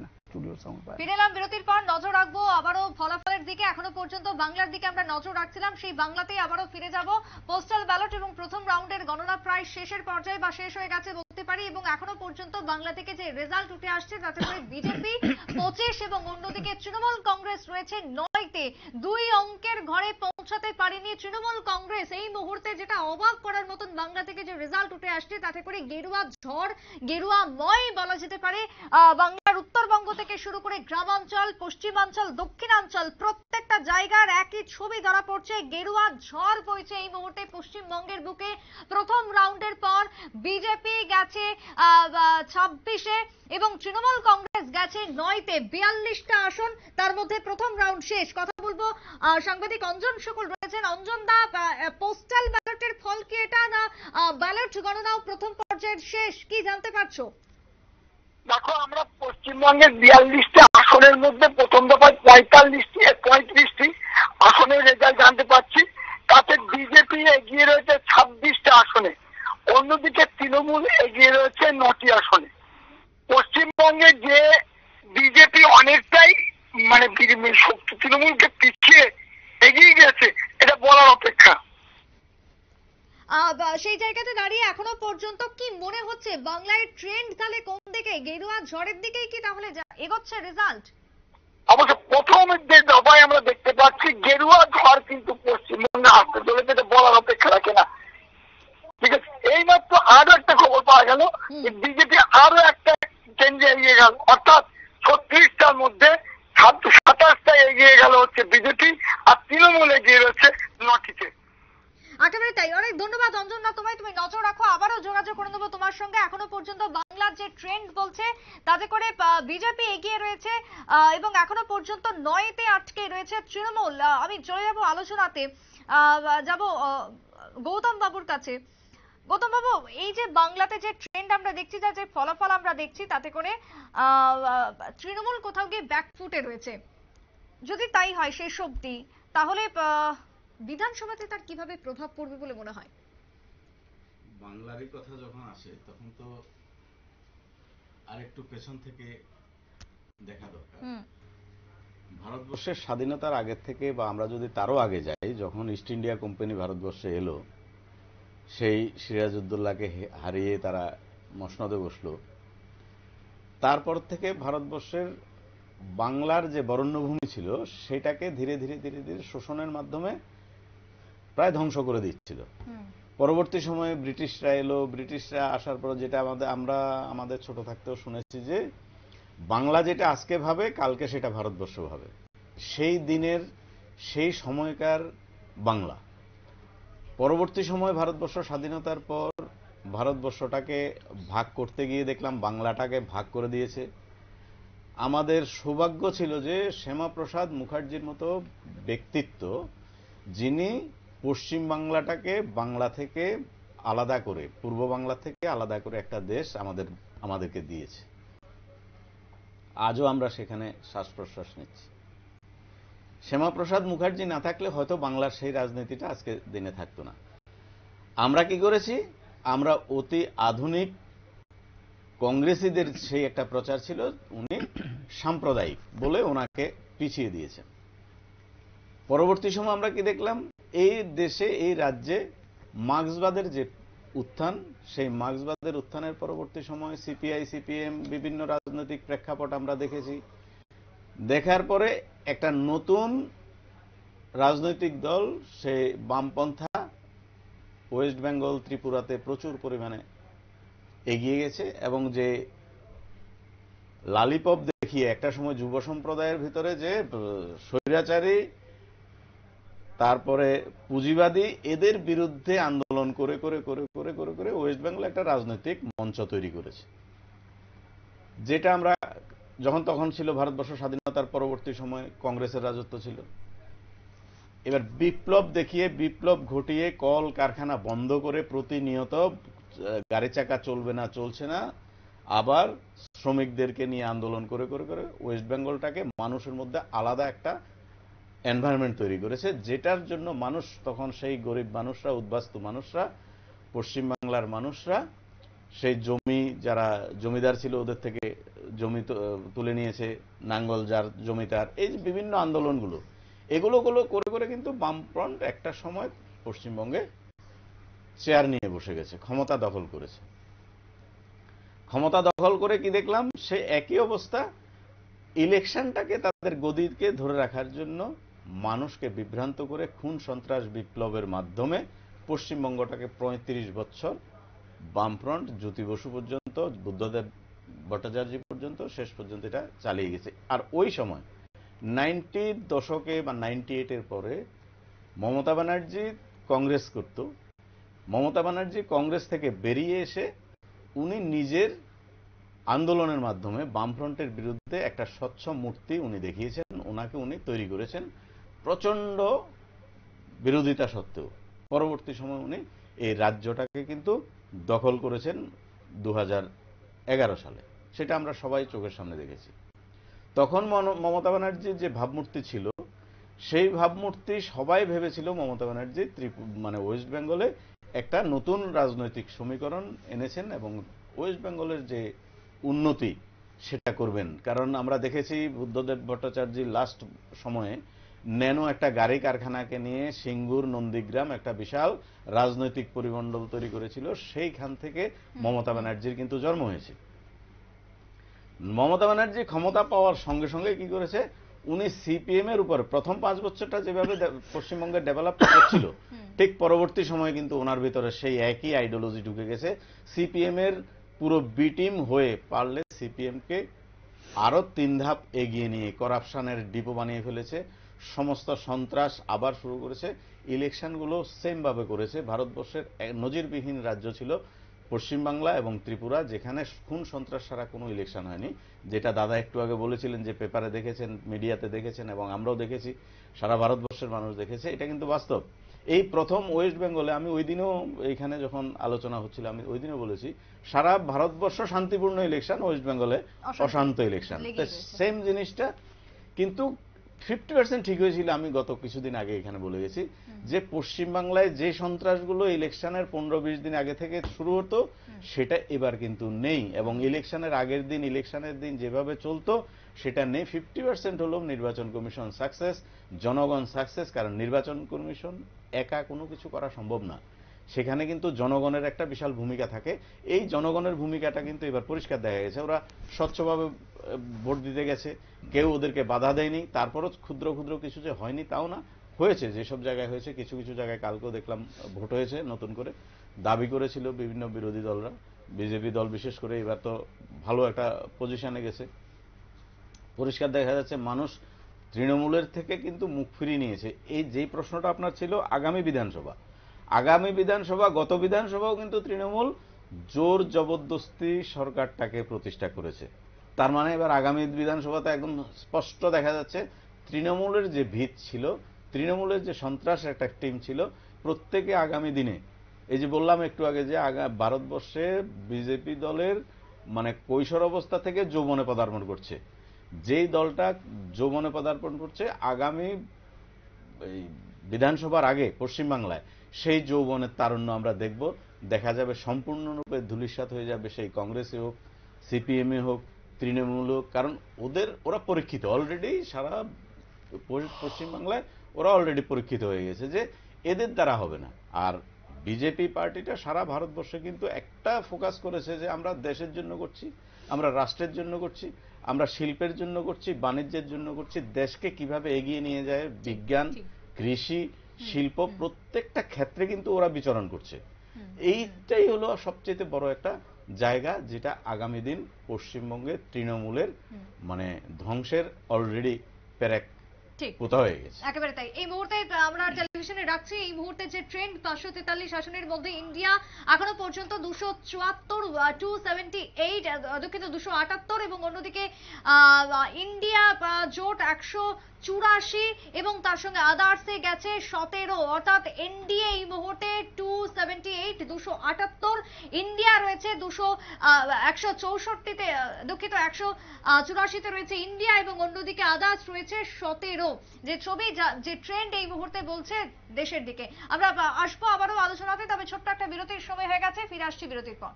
না, স্টুডিওর সাউন্ড পায়। ফিরে এলাম বিরতির পর, নজর রাখবো আবারও ফলাফলের দিকে। এখনো পর্যন্ত বাংলার দিকে আমরা নজর রাখছিলাম, সেই বাংলাতেই আবারও ফিরে যাব। পোস্টাল ব্যালট এবং প্রথম রাউন্ডের গণনা প্রায় শেষের পর্যায়ে বা শেষ হয়ে গেছে বলতে পারি, এবং এখনো পর্যন্ত বাংলা থেকে যে রেজাল্ট উঠে আসছে তাতে করে বিজেপি 25 এবং অন্যদিকে তৃণমূল কংগ্রেস রয়েছে 9তে। দুই অঙ্কের ঘরে পৌঁছাতে পারেনি তৃণমূল কংগ্রেস এই মুহূর্তে। যেটা অবাক করার মতন বাংলা থেকে যে রেজাল্ট উঠে আসছে তাতে করে গেরুয়া ঝড়, গেরুয়াময় বলা যেতে পারে। বাংলার উত্তরবঙ্গ থেকে শুরু করে গ্রামাঞ্চল, পশ্চিমাঞ্চল, দক্ষিণাঞ্চল প্রত্যেকটা জায়গার একই ছবি ধরা পড়ছে। গেরুয়া ঝড় বইছে এই মুহূর্তে পশ্চিমবঙ্গের বুকে। প্রথম রাউন্ডের পর বিজেপি গেছে 26-এ এবং তৃণমূল কংগ্রেস গেছে 9তে। 42টা আসন, তার মধ্যে প্রথম রাউন্ড শেষ। কথা বলবো সাংবাদিক অঞ্জন শুকুল রয়েছেন। অঞ্জন দা, পোস্টাল ব্যালটের ফল কি এটা, না ব্যালট গণনাও প্রথম পর্যায়ের শেষ, কি জানতে পারছো? দেখো, আমরা পশ্চিমবঙ্গের 42টা আসনের মধ্যে প্রথম দফায় 35টি আসনের রেজাল্ট জানতে পারছি। তাতে বিজেপি এগিয়ে রয়েছে 26টা আসনে, অন্যদিকে তৃণমূল এগিয়ে রয়েছে 9টি আসনে। পশ্চিমবঙ্গে যে বিজেপি অনেকটাই মানে তৃণমূলকে পিছিয়ে এগিয়ে গেছে, এটা বলার অপেক্ষা। সেই জায়গাতে দাঁড়িয়ে এখনো পর্যন্ত কি মনে হচ্ছে বাংলায় ট্রেন্ড তাহলে কোন দিকে? গেরুয়া ঝড়ের দিকেই কি তাহলে এগোচ্ছে রেজাল্ট? অবশ্য প্রথম যে দফায় আমরা দেখতে পাচ্ছি গেরুয়া ঝড় কিন্তু পশ্চিমবঙ্গে আসতে চলেছে, এটা বলার অপেক্ষা রাখে না। ঠিক আছে, এইমাত্র আরো একটা খবর পাওয়া গেল, বিজেপি আরো একটা কেন্দ্রে এগিয়ে গেল, অর্থাৎ 36টার মধ্যে 27টা এগিয়ে গেল হচ্ছে বিজেপি, আর তৃণমূল এগিয়ে রয়েছে 9টিতে। একেবারে তাই। অনেক ধন্যবাদ অঞ্জন দা তোমায়, তুমি নজর রাখো, আবারও যোগাযোগ করে নেবো তোমার সঙ্গে। এখনো পর্যন্ত বাংলার যে ট্রেন্ড বলছে তাতে করে বিজেপি এগিয়ে রয়েছে এবং এখনো পর্যন্ত 9তে আটকে রয়েছে তৃণমূল। আমি চলে যাবো আলোচনাতে, যাব গৌতম বাবুর কাছে। গৌতম বাবু, এই যে বাংলাতে যে ট্রেন্ড আমরা দেখছি, যে ফলাফল আমরা দেখছি, তাতে করে তৃণমূল কোথাও গিয়ে ব্যাকফুটে রয়েছে। যদি তাই হয় শেষ অবধি, তাহলে বিধানসভাতে তার কিভাবে প্রভাব পড়বে বলে মনে হয়? বাংলারই কথা যখন আসে তখন তো আরেকটু পেছন থেকে দেখা দরকার। ভারতবর্ষের স্বাধীনতার আগের থেকে, বা আমরা যদি তারও আগে যাই, যখন ইস্ট ইন্ডিয়া কোম্পানি ভারতবর্ষে এলো, সেই সিরাজউদ্দৌলাকে হারিয়ে তারা মসনদে বসলো, তারপর থেকে ভারতবর্ষের বাংলার যে বরেণ্যভূমি ছিল সেটাকে ধীরে ধীরে ধীরে ধীরে শোষণের মাধ্যমে প্রায় ধ্বংস করে দিচ্ছিল। পরবর্তী সময়ে ব্রিটিশরা এলো, ব্রিটিশরা আসার পর যেটা আমরা আমাদের ছোট থাকতেও শুনেছি যে বাংলা যেটা আজকে ভাবে কালকে সেটা ভারতবর্ষ ভাবে। সেই দিনের সেই সময়কার বাংলা। পরবর্তী সময় ভারতবর্ষ স্বাধীনতার পর ভারতবর্ষটাকে ভাগ করতে গিয়ে দেখলাম বাংলাটাকে ভাগ করে দিয়েছে। আমাদের সৌভাগ্য ছিল যে শ্যামাপ্রসাদ মুখার্জির মতো ব্যক্তিত্ব, যিনি পশ্চিম বাংলাটাকে বাংলা থেকে আলাদা করে, পূর্ব বাংলা থেকে আলাদা করে একটা দেশ আমাদেরকে দিয়েছে। আজও আমরা সেখানে শ্বাস প্রশ্বাস নিচ্ছি। শ্যামাপ্রসাদ মুখার্জি না থাকলে হয়তো বাংলার সেই রাজনীতিটা আজকে দিনে থাকতো না। আমরা কি করেছি? আমরা অতি আধুনিক কংগ্রেসীদের সেই একটা প্রচার ছিল, উনি সাম্প্রদায়িক বলে ওনাকে পিছিয়ে দিয়েছেন। পরবর্তী সময় আমরা কি দেখলাম? এই দেশে, এই রাজ্যে মার্ক্সবাদের যে উত্থান, সেই মার্ক্সবাদের উত্থানের পরবর্তী সময় সিপিআই, সিপিএম, বিভিন্ন রাজনৈতিক প্রেক্ষাপট আমরা দেখেছি। দেখার পরে একটা নতুন রাজনৈতিক দল, সে বামপন্থা, ওয়েস্ট বেঙ্গল, ত্রিপুরাতে প্রচুর পরিমাণে এগিয়ে গেছে, এবং যে লালিপপ দেখিয়ে একটা সময় যুব সম্প্রদায়ের ভিতরে যে স্বৈরাচারী, তারপরে পুঁজিবাদী, এদের বিরুদ্ধে আন্দোলন করে করে করে করে করে করে ওয়েস্ট বেঙ্গল একটা রাজনৈতিক মঞ্চ তৈরি করেছে, যেটা আমরা যখন তখন ছিল ভারতবর্ষ স্বাধীনতার পরবর্তী সময় কংগ্রেসের রাজত্ব ছিল। এবার বিপ্লব দেখিয়ে, বিপ্লব ঘটিয়ে, কল কারখানা বন্ধ করে, প্রতিনিয়ত গাড়ি চাকা চলবে না, চলছে না, আবার শ্রমিকদেরকে নিয়ে আন্দোলন করে করে করে ওয়েস্ট বেঙ্গলটাকে মানুষের মধ্যে আলাদা একটা এনভায়রনমেন্ট তৈরি করেছে, যেটার জন্য মানুষ তখন, সেই গরিব মানুষরা, উদ্বাস্তু মানুষরা, পশ্চিমবাংলার মানুষরা, সেই যারা জমিদার ছিল ওদের থেকে জমি তুলে নিয়েছে, নাঙ্গল যার জমিদার, এই যে বিভিন্ন আন্দোলনগুলো, এগুলো করে করে কিন্তু বামফ্রন্ট একটা সময় পশ্চিমবঙ্গে চেয়ার নিয়ে বসে গেছে, ক্ষমতা দখল করেছে। ক্ষমতা দখল করে কি দেখলাম, সে একই অবস্থা। ইলেকশনটাকে তাদের গদিকে ধরে রাখার জন্য মানুষকে বিভ্রান্ত করে খুন সন্ত্রাস বিপ্লবের মাধ্যমে পশ্চিমবঙ্গটাকে ৩৫ বছর বামফ্রন্ট জ্যোতি বসু পর্যন্ত, বুদ্ধদেব ভট্টাচার্য পর্যন্ত, শেষ পর্যন্ত এটা চালিয়ে গেছে। আর ওই সময় 90 দশকে বা 98-এর পরে মমতা ব্যানার্জি কংগ্রেস করত। মমতা ব্যানার্জি কংগ্রেস থেকে বেরিয়ে এসে উনি নিজের আন্দোলনের মাধ্যমে বামফ্রন্টের বিরুদ্ধে একটা স্বচ্ছ মূর্তি উনি দেখিয়েছেন, ওনাকে উনি তৈরি করেছেন প্রচন্ড বিরোধিতা সত্ত্বেও। পরবর্তী সময় উনি এই রাজ্যটাকে কিন্তু দখল করেছেন 2011 সালে, সেটা আমরা সবাই চোখের সামনে দেখেছি। তখন মমতা ব্যানার্জির যে ভাবমূর্তি ছিল, সেই ভাবমূর্তি সবাই ভেবেছিল মমতা ব্যানার্জি মানে ওয়েস্ট বেঙ্গলে একটা নতুন রাজনৈতিক সমীকরণ এনেছেন এবং ওয়েস্ট বেঙ্গলের যে উন্নতি সেটা করবেন। কারণ আমরা দেখেছি বুদ্ধদেব ভট্টাচার্য লাস্ট সময়ে ন্যানো একটা গাড়ি কারখানাকে নিয়ে সিঙ্গুর, নন্দীগ্রাম একটা বিশাল রাজনৈতিক পরিমণ্ডল তৈরি করেছিল। সেইখান থেকে মমতা ব্যানার্জির কিন্তু জন্ম হয়েছে। মমতা ব্যানার্জি ক্ষমতা পাওয়ার সঙ্গে সঙ্গে কি করেছে, উনি সিপিএম এর উপর প্রথম 5 বছরটা যেভাবে পশ্চিমবঙ্গে ডেভেলপ করছিল, ঠিক পরবর্তী সময়ে কিন্তু ওনার ভিতরে সেই একই আইডিওলজি ঢুকে গেছে। সিপিএম এর পুরো বি টিম হয়ে পারলে সিপিএম কে আরো 3 ধাপ এগিয়ে নিয়ে করাপশনের ডিপো বানিয়ে ফেলেছে, সমস্ত সন্ত্রাস আবার শুরু করেছে। ইলেকশনগুলো সেম ভাবে করেছে। ভারতবর্ষের নজিরবিহীন রাজ্য ছিল পশ্চিমবাংলা এবং ত্রিপুরা, যেখানে খুন সন্ত্রাস ছাড়া কোনো ইলেকশন হয়নি। যেটা দাদা একটু আগে বলেছিলেন যে পেপারে দেখেছেন, মিডিয়াতে দেখেছেন এবং আমরাও দেখেছি, সারা ভারতবর্ষের মানুষ দেখেছে, এটা কিন্তু বাস্তব। এই প্রথম ওয়েস্ট বেঙ্গলে, আমি ওই দিনও এইখানে যখন আলোচনা হচ্ছিল আমি ওই দিনও বলেছি, সারা ভারতবর্ষ শান্তিপূর্ণ ইলেকশন, ওয়েস্ট বেঙ্গলে অশান্ত ইলেকশন। সেম জিনিসটা কিন্তু 50% ঠিক হয়েছিল। আমি গত কিছুদিন আগে এখানে বলে গেছি যে পশ্চিমবাংলায় যে সন্ত্রাসগুলো ইলেকশনের 15-20 দিন আগে থেকে শুরু হতো সেটা এবার কিন্তু নেই, এবং ইলেকশনের আগের দিন, ইলেকশনের দিন যেভাবে চলতো সেটা নেই। 50% হলো নির্বাচন কমিশন সাকসেস, জনগণ সাকসেস। কারণ নির্বাচন কমিশন একা কোনো কিছু করা সম্ভব না, সেখানে কিন্তু জনগণের একটা বিশাল ভূমিকা থাকে। এই জনগণের ভূমিকাটা কিন্তু এবার পরিষ্কার দেখা গেছে। ওরা স্বচ্ছভাবে ভোট দিতে গেছে, কেউ ওদেরকে বাধা দেয়নি। তারপরও ক্ষুদ্র ক্ষুদ্র কিছু যে হয়নি তাও না, হয়েছে, যেসব জায়গায় হয়েছে। কিছু কিছু জায়গায় কালকেও দেখলাম ভোট হয়েছে নতুন করে, দাবি করেছিল বিভিন্ন বিরোধী দলরা, বিজেপি দল বিশেষ করে এবার তো ভালো একটা পজিশনে গেছে। পরিষ্কার দেখা যাচ্ছে মানুষ তৃণমূলের থেকে কিন্তু মুখ ফিরিয়ে নিয়েছে। এই যেই প্রশ্নটা আপনার ছিল আগামী বিধানসভা, গত বিধানসভাও কিন্তু তৃণমূল জোর জবরদস্তি সরকারটাকে প্রতিষ্ঠা করেছে। তার মানে এবার আগামী বিধানসভাতে একদম স্পষ্ট দেখা যাচ্ছে তৃণমূলের যে ভিত ছিল, তৃণমূলের যে সন্ত্রাসের একটা টিম ছিল, প্রত্যেকে আগামী দিনে, এই যে বললাম একটু আগে যে ভারতবর্ষে বিজেপি দলের মানে কৈশোর অবস্থা থেকে যৌবনে পদার্পণ করছে। যেই দলটা যৌবনে পদার্পণ করছে, আগামী বিধানসভার আগে পশ্চিমবাংলায় সেই যৌবনের তারুণ্য আমরা দেখব। দেখা যাবে সম্পূর্ণরূপে ধূলিসাৎ হয়ে যাবে সেই কংগ্রেসে হোক, সিপিএমে হোক, তৃণমূল হোক। কারণ ওরা পরীক্ষিত অলরেডি, সারা পশ্চিমবাংলায় ওরা অলরেডি পরীক্ষিত হয়ে গেছে যে এদের দ্বারা হবে না। আর বিজেপি পার্টিটা সারা ভারতবর্ষে কিন্তু একটা ফোকাস করেছে যে আমরা দেশের জন্য করছি, আমরা রাষ্ট্রের জন্য করছি, আমরা শিল্পের জন্য করছি, বাণিজ্যের জন্য করছি। দেশকে কিভাবে এগিয়ে নিয়ে যায়, বিজ্ঞান, কৃষি, শিল্প, প্রত্যেকটা ক্ষেত্রে কিন্তু ওরা বিচরণ করছে। এইটাই হলো সবচেয়ে বড় একটা জায়গা, যেটা আগামী দিন পশ্চিমবঙ্গে তৃণমূলের মানে ধ্বংসের অলরেডি প্যারেক কোথা হয়ে গেছে। একেবারে তাই। এই মুহূর্তে আমরা টেলিভিশনে রাখছি, এই মুহূর্তে যে ট্রেন্ড 543 আসনের মধ্যে ইন্ডিয়া এখনো পর্যন্ত 278 এবং অন্যদিকে ইন্ডিয়া জোট 184 এবং তার সঙ্গে আদার্সে গেছে 17। অর্থাৎ এনডিএ এই মুহূর্তে 278 ইন্ডিয়া রয়েছে 164-তে, দুঃখিত 184-তে রয়েছে ইন্ডিয়া এবং অন্যদিকে আদার্স রয়েছে 17। যে ছবি, যে ট্রেন্ড এই মুহূর্তে বলছে দেশের দিকে। আমরা আসবো আবারও আলোচনাতে, তবে ছোট্ট একটা বিরতির সময় হয়ে গেছে, ফিরে আসছি বিরতির পর।